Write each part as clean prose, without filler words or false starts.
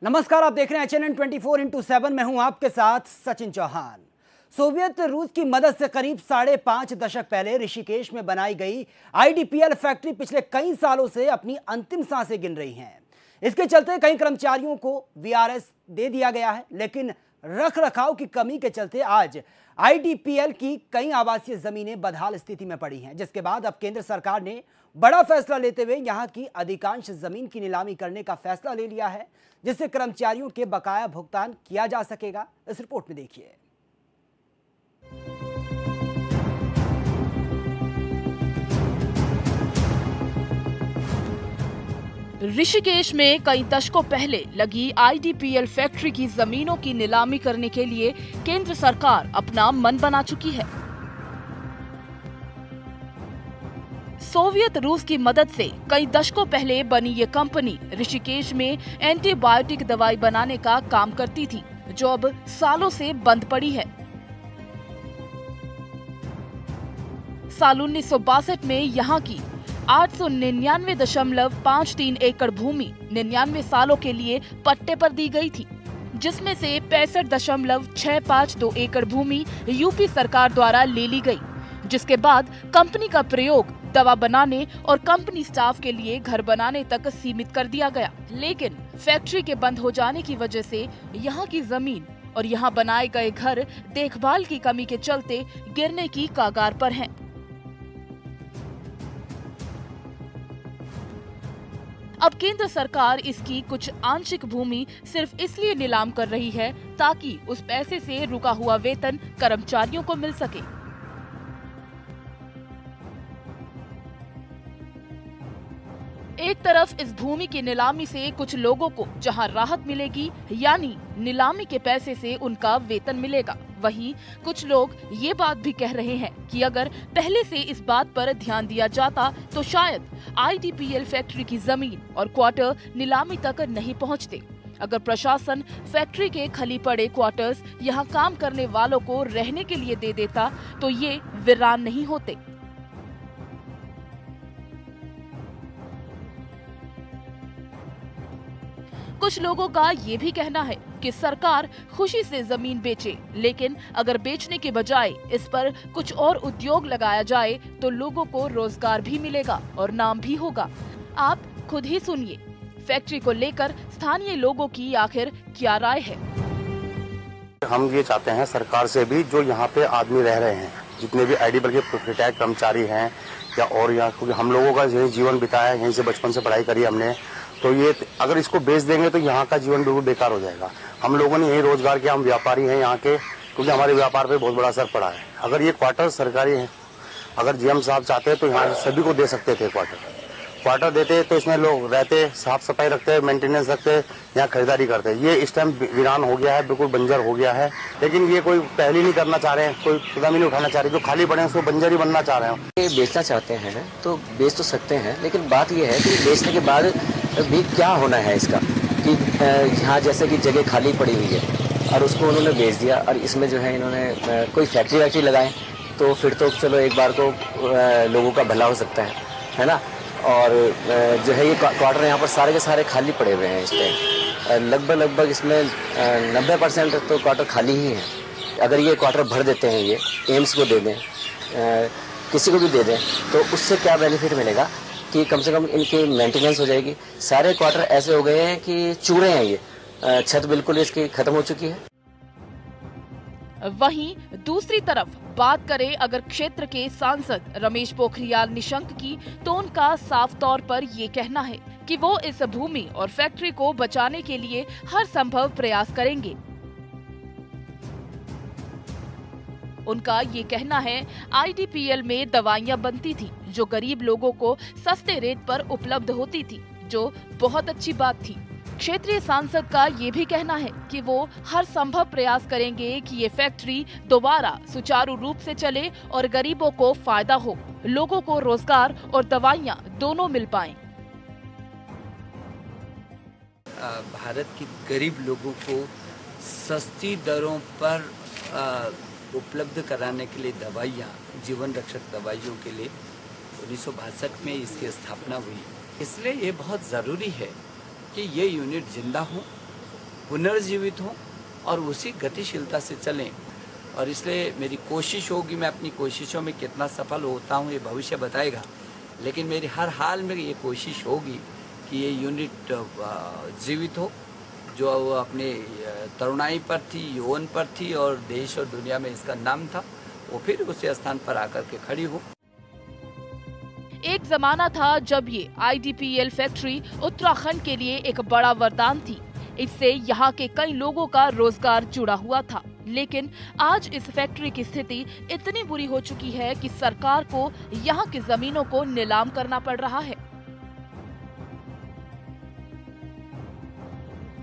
नमस्कार, आप देख रहे हैं HNN 24x7 में हूं आपके साथ सचिन चौहान। सोवियत रूस की मदद से करीब 5.5 दशक पहले ऋषिकेश में बनाई गई IDPL फैक्ट्री पिछले कई सालों से अपनी अंतिम सांसें गिन रही हैं। इसके चलते कई कर्मचारियों को VRS दे दिया गया है, लेकिन रख रखाव की कमी के चलते आज IDPL की कई आवासीय जमीनें बदहाल स्थिति में पड़ी हैं, जिसके बाद अब केंद्र सरकार ने बड़ा फैसला लेते हुए यहां की अधिकांश जमीन की नीलामी करने का फैसला ले लिया है, जिससे कर्मचारियों के बकाया भुगतान किया जा सकेगा। इस रिपोर्ट में देखिए। ऋषिकेश में कई दशकों पहले लगी IDPL फैक्ट्री की जमीनों की नीलामी करने के लिए केंद्र सरकार अपना मन बना चुकी है। सोवियत रूस की मदद से कई दशकों पहले बनी ये कंपनी ऋषिकेश में एंटीबायोटिक दवाई बनाने का काम करती थी, जो अब सालों से बंद पड़ी है। साल 1962 में यहाँ की 899.53 एकड़ भूमि 99 सालों के लिए पट्टे पर दी गई थी, जिसमें से 65.652 एकड़ भूमि यूपी सरकार द्वारा ले ली गई, जिसके बाद कंपनी का प्रयोग दवा बनाने और कंपनी स्टाफ के लिए घर बनाने तक सीमित कर दिया गया। लेकिन फैक्ट्री के बंद हो जाने की वजह से यहाँ की जमीन और यहाँ बनाए गए घर देखभाल की कमी के चलते गिरने की कगार पर हैं। अब केंद्र सरकार इसकी कुछ आंशिक भूमि सिर्फ इसलिए नीलाम कर रही है ताकि उस पैसे से रुका हुआ वेतन कर्मचारियों को मिल सके। एक तरफ इस भूमि की नीलामी से कुछ लोगों को जहां राहत मिलेगी, यानी नीलामी के पैसे से उनका वेतन मिलेगा, वहीं कुछ लोग ये बात भी कह रहे हैं कि अगर पहले से इस बात पर ध्यान दिया जाता तो शायद IDPL फैक्ट्री की जमीन और क्वार्टर नीलामी तक नहीं पहुंचते। अगर प्रशासन फैक्ट्री के खाली पड़े क्वार्टर्स यहां काम करने वालों को रहने के लिए दे देता तो ये वीरान नहीं होते। कुछ लोगों का ये भी कहना है कि सरकार खुशी से जमीन बेचे, लेकिन अगर बेचने के बजाय इस पर कुछ और उद्योग लगाया जाए तो लोगों को रोजगार भी मिलेगा और नाम भी होगा। आप खुद ही सुनिए, फैक्ट्री को लेकर स्थानीय लोगों की आखिर क्या राय है। हम ये चाहते हैं सरकार से भी, जो यहाँ पे आदमी रह रहे हैं, जितने भी IDPL के रिटायर्ड कर्मचारी हैं या और यहाँ, क्योंकि हम लोगों का यही जीवन बिताया है, यहीं से बचपन से पढ़ाई करी हमने, तो ये अगर इसको बेच देंगे तो यहाँ का जीवन बिल्कुल बेकार हो जाएगा। हम लोगों ने यही रोजगार किया, हम व्यापारी हैं यहाँ के, क्योंकि हमारे व्यापार पे बहुत बड़ा असर पड़ा है। अगर ये क्वार्टर सरकारी है, अगर GM साहब चाहते हैं तो यहाँ सभी को दे सकते थे क्वार्टर देते तो इसमें लोग रहते, साफ सफाई रखते, मेंटेनेंस रखते, यहाँ खरीदारी करते। ये इस टाइम वीरान हो गया है, बिल्कुल बंजर हो गया है, लेकिन ये कोई पहले नहीं करना चाह रहे हैं, कोई कदम ही नहीं उठाना चाह रहे। जो खाली पड़े हैं उसको बंजर ही बनना चाह रहे हैं। ये बेचना चाहते हैं तो बेच तो सकते हैं, लेकिन बात ये है कि बेचने के बाद भी क्या होना है इसका, कि यहाँ जैसे कि जगह खाली पड़ी हुई है और उसको उन्होंने बेच दिया और इसमें जो है इन्होंने कोई फैक्ट्री वैक्ट्री लगाए तो फिर तो चलो एक बार को लोगों का भला हो सकता है ना। और जो है ये क्वार्टर यहाँ पर सारे के सारे खाली पड़े हुए हैं। इस टाइम लगभग इसमें 90% तो क्वार्टर खाली ही हैं। अगर ये क्वार्टर भर देते हैं, ये एम्स को दे दें, किसी को भी दे दें, तो उससे क्या बेनिफिट मिलेगा कि कम से कम इनकी मेंटेनेंस हो जाएगी। सारे क्वार्टर ऐसे हो गए हैं कि चूरे हैं, ये छत बिल्कुल इसकी खत्म हो चुकी है। वहीं दूसरी तरफ बात करें अगर क्षेत्र के सांसद रमेश पोखरियाल निशंक की, तो उनका साफ तौर पर ये कहना है कि वो इस भूमि और फैक्ट्री को बचाने के लिए हर संभव प्रयास करेंगे। उनका ये कहना है IDPL में दवाइयां बनती थी जो गरीब लोगों को सस्ते रेट पर उपलब्ध होती थी, जो बहुत अच्छी बात थी। क्षेत्रीय सांसद का ये भी कहना है कि वो हर संभव प्रयास करेंगे कि ये फैक्ट्री दोबारा सुचारू रूप से चले और गरीबों को फायदा हो, लोगों को रोजगार और दवाइयां दोनों मिल पाएं। भारत के गरीब लोगों को सस्ती दरों पर उपलब्ध कराने के लिए दवाइयाँ, जीवन रक्षक दवाइयों के लिए 1962 में इसकी स्थापना हुई। इसलिए ये बहुत ज़रूरी है कि ये यूनिट जिंदा हो पुनर्जीवित हों और उसी गतिशीलता से चलें। और इसलिए मेरी कोशिश होगी, मैं अपनी कोशिशों में कितना सफल होता हूँ ये भविष्य बताएगा, लेकिन मेरी हर हाल में ये कोशिश होगी कि ये यूनिट जीवित हो, जो अपने तरुणाई पर थी, यौवन पर थी और देश और दुनिया में इसका नाम था, वो फिर उसी स्थान पर आकर के खड़ी हो। एक जमाना था जब ये IDPL फैक्ट्री उत्तराखंड के लिए एक बड़ा वरदान थी। इससे यहाँ के कई लोगों का रोजगार जुड़ा हुआ था, लेकिन आज इस फैक्ट्री की स्थिति इतनी बुरी हो चुकी है कि सरकार को यहाँ की जमीनों को नीलाम करना पड़ रहा है।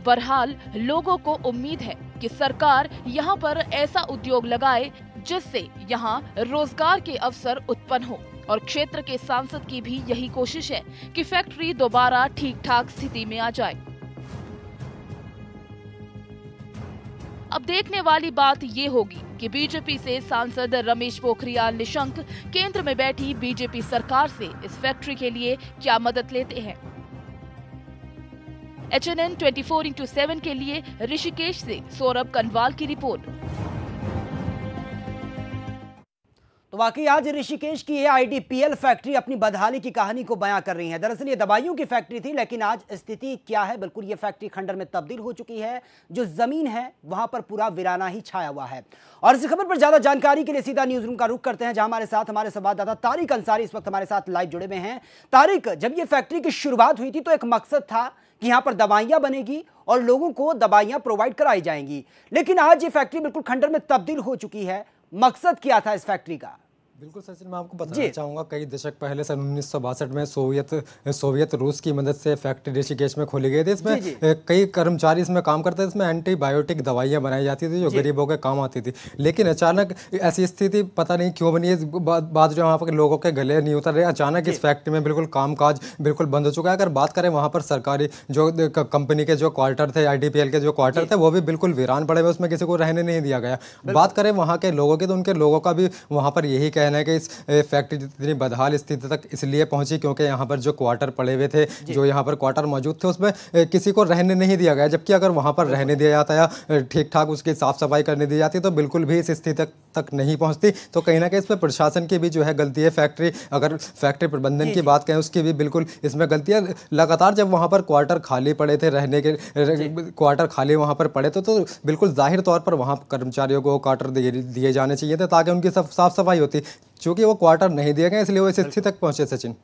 बहरहाल लोगों को उम्मीद है कि सरकार यहाँ पर ऐसा उद्योग लगाए जिससे यहाँ रोजगार के अवसर उत्पन्न हो, और क्षेत्र के सांसद की भी यही कोशिश है कि फैक्ट्री दोबारा ठीक ठाक स्थिति में आ जाए। अब देखने वाली बात ये होगी कि बीजेपी से सांसद रमेश पोखरियाल निशंक केंद्र में बैठी बीजेपी सरकार से इस फैक्ट्री के लिए क्या मदद लेते हैं। HNN 24/7 के लिए ऋषिकेश से सौरभ कनवाल की रिपोर्ट। तो वाकई आज ऋषिकेश की ये IDPL फैक्ट्री अपनी बदहाली की कहानी को बयां कर रही है। दरअसल ये दवाइयों की फैक्ट्री थी, लेकिन आज स्थिति क्या है, बिल्कुल ये फैक्ट्री खंडर में तब्दील हो चुकी है। जो जमीन है वहां पर पूरा वीराना ही छाया हुआ है। और इस खबर पर ज्यादा जानकारी के लिए सीधा न्यूज रूम का रुख करते हैं, जहां हमारे साथ हमारे संवाददाता तारिक अंसारी इस वक्त हमारे साथ लाइव जुड़े हुए हैं। तारिक, जब ये फैक्ट्री की शुरुआत हुई थी तो एक मकसद था कि यहाँ पर दवाइयां बनेगी और लोगों को दवाइयां प्रोवाइड कराई जाएंगी, लेकिन आज ये फैक्ट्री बिल्कुल खंडर में तब्दील हो चुकी है। मकसद क्या था इस फैक्ट्री का? बिल्कुल सचिन, मैं आपको बताना चाहूँगा, कई दशक पहले सन 1962 में सोवियत रूस की मदद से फैक्ट्री ऋषिकेश में खोली गई थी। इसमें कई कर्मचारी इसमें काम करते थे। इसमें एंटीबायोटिक दवाइयाँ बनाई जाती थी जो गरीबों के काम आती थी, लेकिन अचानक ऐसी स्थिति पता नहीं क्यों बनी। इस बात जो वहाँ पर लोगों के गले नहीं उतर रहे, अचानक इस फैक्ट्री में बिल्कुल कामकाज बिल्कुल बंद हो चुका है। अगर बात करें वहाँ पर सरकारी जो कंपनी के जो क्वार्टर थे, IDPL के जो क्वार्टर थे, वो भी बिल्कुल वीरान पड़े हुए, उसमें किसी को रहने नहीं दिया गया। बात करें वहाँ के लोगों की, तो उनके लोगों का भी वहाँ पर यही कहना है कि इस फैक्ट्री इतनी बदहाल स्थिति तक इसलिए पहुंची क्योंकि यहाँ पर जो क्वार्टर पड़े हुए थे, जो यहाँ पर क्वार्टर मौजूद थे, उसमें किसी को रहने नहीं दिया गया। जबकि अगर वहाँ पर रहने दिया जाता या ठीक ठाक उसकी साफ सफाई करने दी जाती तो बिल्कुल भी इस स्थिति तक नहीं पहुँचती। तो कहीं ना कहीं इसमें प्रशासन की भी जो है गलती है। अगर फैक्ट्री प्रबंधन की बात करें, उसकी भी बिल्कुल इसमें गलती है। लगातार जब वहाँ पर क्वार्टर खाली पड़े थे, रहने के क्वार्टर खाली वहाँ पर पड़े थे, तो बिल्कुल जाहिर तौर पर वहाँ कर्मचारियों को क्वार्टर दिए जाने चाहिए थे ताकि उनकी साफ सफाई होती। चूंकि वो क्वार्टर नहीं दिए गए, इसलिए वो इस स्थिति तक पहुंचे। सचिन,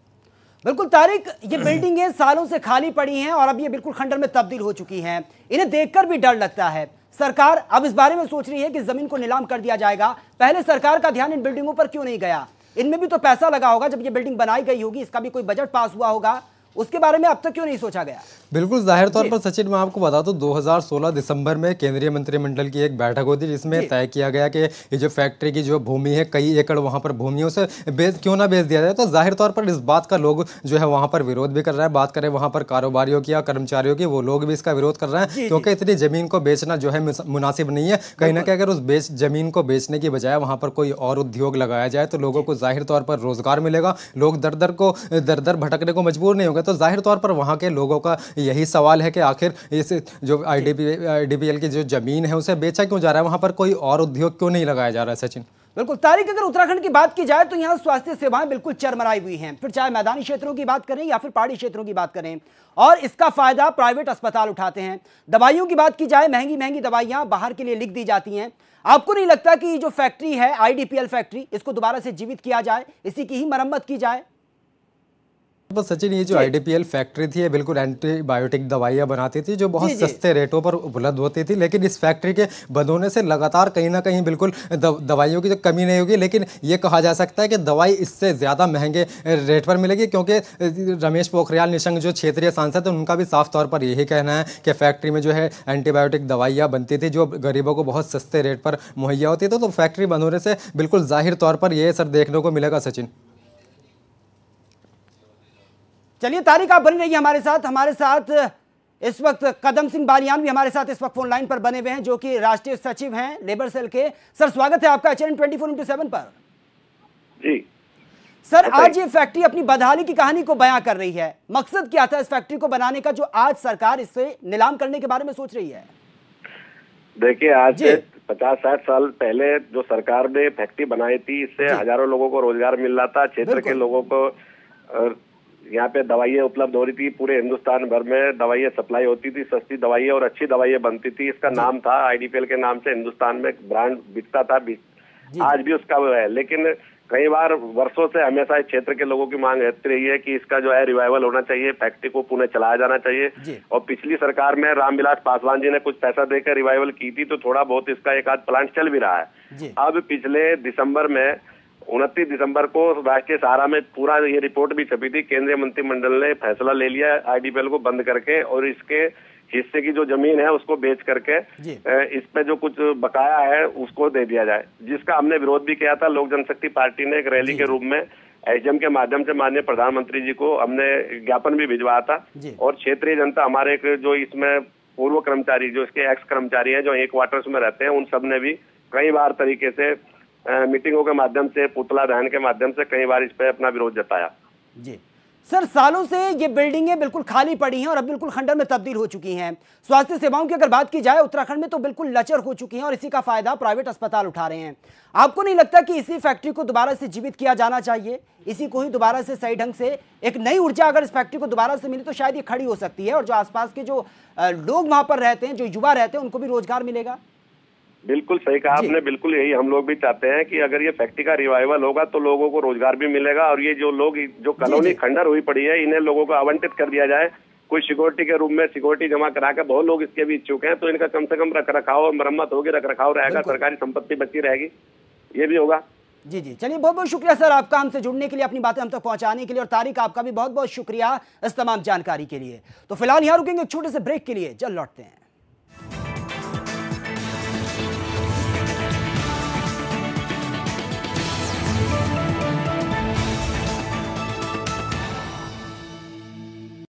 बिल्कुल तारिक, ये बिल्डिंगें सालों से खाली पड़ी हैं और अब ये बिल्कुल खंडर में तब्दील हो चुकी हैं। इन्हें देखकर भी डर लगता है। सरकार अब इस बारे में सोच रही है कि जमीन को नीलाम कर दिया जाएगा। पहले सरकार का ध्यान इन बिल्डिंगों पर क्यों नहीं गया? इनमें भी तो पैसा लगा होगा, जब ये बिल्डिंग बनाई गई होगी इसका भी कोई बजट पास हुआ होगा, उसके बारे में अब तक क्यों नहीं सोचा गया? बिल्कुल जाहिर तौर पर सचिन, मैं आपको बता दूं, 2016 दिसंबर में केंद्रीय मंत्रिमंडल की एक बैठक हुई थी जिसमें तय किया गया कि ये जो फैक्ट्री की जो भूमि है, कई एकड़ वहां पर भूमि है, उसे क्यों ना बेच दिया जाए। तो जाहिर तौर पर इस बात का लोग जो है वहां पर विरोध भी कर रहे हैं। बात करें वहां पर कारोबारियों की या कर्मचारियों की, वो लोग भी इसका विरोध कर रहे हैं क्योंकि इतनी जमीन को बेचना जो है मुनासिब नहीं है। कहीं ना कहीं अगर उस जमीन को बेचने की बजाय वहां पर कोई और उद्योग लगाया जाए तो लोगों को जाहिर तौर पर रोजगार मिलेगा, लोग दर दर भटकने को मजबूर नहीं होंगे। तो जाहिर तौर पर वहां के लोगों का यही सवाल है कि आखिर इस जो IDPL की जो जमीन है उसे बेचा क्यों जा रहा है, वहां पर कोई और उद्योग क्यों नहीं लगाया जा रहा है। सचिन, बिल्कुल तारिक, अगर उत्तराखंड की बात की जाए तो यहाँ स्वास्थ्य सेवाएं बिल्कुल चरमराई हुई हैं, फिर चाहे मैदानी क्षेत्रों की बात करें या फिर पहाड़ी क्षेत्रों की बात करें, और इसका फायदा प्राइवेट अस्पताल उठाते हैं। दवाइयों की बात की जाए, महंगी महंगी दवाइयां बाहर के लिए लिख दी जाती हैं। आपको नहीं लगता कि जो फैक्ट्री है IDPL फैक्ट्री, इसको दोबारा से जीवित किया जाए, इसी की ही मरम्मत की जाए? तो सचिन, ये जो IDPL फैक्ट्री थी ये बिल्कुल एंटीबायोटिक दवाइयाँ बनाती थी जो बहुत सस्ते रेटों पर उपलब्ध होती थी, लेकिन इस फैक्ट्री के बंद होने से लगातार कहीं ना कहीं बिल्कुल दवाइयों की तो कमी नहीं होगी, लेकिन ये कहा जा सकता है कि दवाई इससे ज़्यादा महंगे रेट पर मिलेगी क्योंकि रमेश पोखरियाल निशंक जो क्षेत्रीय सांसद हैं उनका भी साफ तौर पर यही कहना है कि फैक्ट्री में जो है एंटीबायोटिक दवाइयाँ बनती थी जो गरीबों को बहुत सस्ते रेट पर मुहैया होती थी। तो फैक्ट्री बंद होने से बिल्कुल जाहिर तौर पर यह असर देखने को मिलेगा। सचिन, चलिए तारिक, आप बनी रहिए हमारे साथ इस वक्त कदम सिंह बालियान भी हमारे साथ इस वक्त फोन लाइन पर बने हुए हैं, जो कि राष्ट्रीय सचिव हैं लेबर सेल के। सर, स्वागत है आपका HNN 24/7 पर। जी सर, आज ये फैक्ट्री अपनी बदहाली की कहानी को बयां कर रही है। मकसद क्या था इस फैक्ट्री को बनाने का, जो आज सरकार इससे नीलाम करने के बारे में सोच रही है? देखिए, आज से 50-60 साल पहले जो सरकार ने फैक्ट्री बनाई थी, इससे हजारों लोगों को रोजगार मिल रहा था। क्षेत्र के लोगों को यहाँ पे दवाइयाँ उपलब्ध हो रही थी। पूरे हिंदुस्तान भर में दवाइयाँ सप्लाई होती थी, सस्ती दवाइयाँ और अच्छी दवाइयाँ बनती थी। इसका नाम था IDPL के नाम से हिंदुस्तान में ब्रांड बिकता था। आज भी उसका वो है, लेकिन कई बार वर्षों से हमेशा इस क्षेत्र के लोगों की मांग रहती रही है कि इसका जो है रिवाइवल होना चाहिए, फैक्ट्री को पुनः चलाया जाना चाहिए। और पिछली सरकार में रामविलास पासवान जी ने कुछ पैसा देकर रिवाइवल की थी, तो थोड़ा बहुत इसका एक आध प्लांट चल भी रहा है। अब पिछले दिसंबर में 29 दिसंबर को राष्ट्रीय सहारा में पूरा ये रिपोर्ट भी छपी थी। केंद्रीय मंत्रिमंडल ने फैसला ले लिया IDPL को बंद करके, और इसके हिस्से की जो जमीन है उसको बेच करके इस पे जो कुछ बकाया है उसको दे दिया जाए, जिसका हमने विरोध भी किया था। लोक जनशक्ति पार्टी ने एक रैली के रूप में SDM के माध्यम से माननीय प्रधानमंत्री जी को हमने ज्ञापन भी भिजवाया था। और क्षेत्रीय जनता, हमारे जो इसमें पूर्व कर्मचारी, जो इसके एक्स कर्मचारी हैं जो एक क्वार्टर्स में रहते हैं, उन सब ने भी कई बार तरीके से मीटिंगों के माध्यम से, पुतला दहन के माध्यम से कई बार इस पे अपना विरोध जताया। जी सर, सालों से ये बिल्डिंगें बिल्कुल खाली पड़ी हैं और अब बिल्कुल खंडर में तब्दील हो चुकी हैं। स्वास्थ्य सेवाओं की अगर बात की जाए, उत्तराखंड में तो बिल्कुल लचर हो चुकी हैं और इसी का फायदा प्राइवेट अस्पताल उठा रहे हैं। आपको नहीं लगता कि इसी फैक्ट्री को दोबारा से जीवित किया जाना चाहिए? इसी को ही दोबारा से सही ढंग से एक नई ऊर्जा अगर इस फैक्ट्री को दोबारा से मिली तो शायद ये खड़ी हो सकती है, और जो आसपास के जो लोग वहां पर रहते हैं, जो युवा रहते हैं, उनको भी रोजगार मिलेगा। बिल्कुल सही कहा आपने। बिल्कुल यही हम लोग भी चाहते हैं कि अगर ये फैक्ट्री का रिवाइवल होगा तो लोगों को रोजगार भी मिलेगा, और ये जो लोग, जो कॉलोनी खंडर हुई पड़ी है, इन्हें लोगों को आवंटित कर दिया जाए। कोई सिक्योरिटी के रूप में सिक्योरिटी जमा करा के, बहुत लोग इसके भी इच्छुक हैं, तो इनका कम से कम रख रखाव और मरम्मत होगी, रख रखाव रहेगा, सरकारी संपत्ति बची रहेगी, ये भी होगा। जी जी, चलिए बहुत बहुत शुक्रिया सर आपका हमसे जुड़ने के लिए, अपनी बातें हम तक पहुंचाने के लिए, और तारिक आपका भी बहुत बहुत शुक्रिया इस तमाम जानकारी के लिए। तो फिलहाल यहाँ रुकेंगे एक छोटे से ब्रेक के लिए, जल्द लौटते हैं।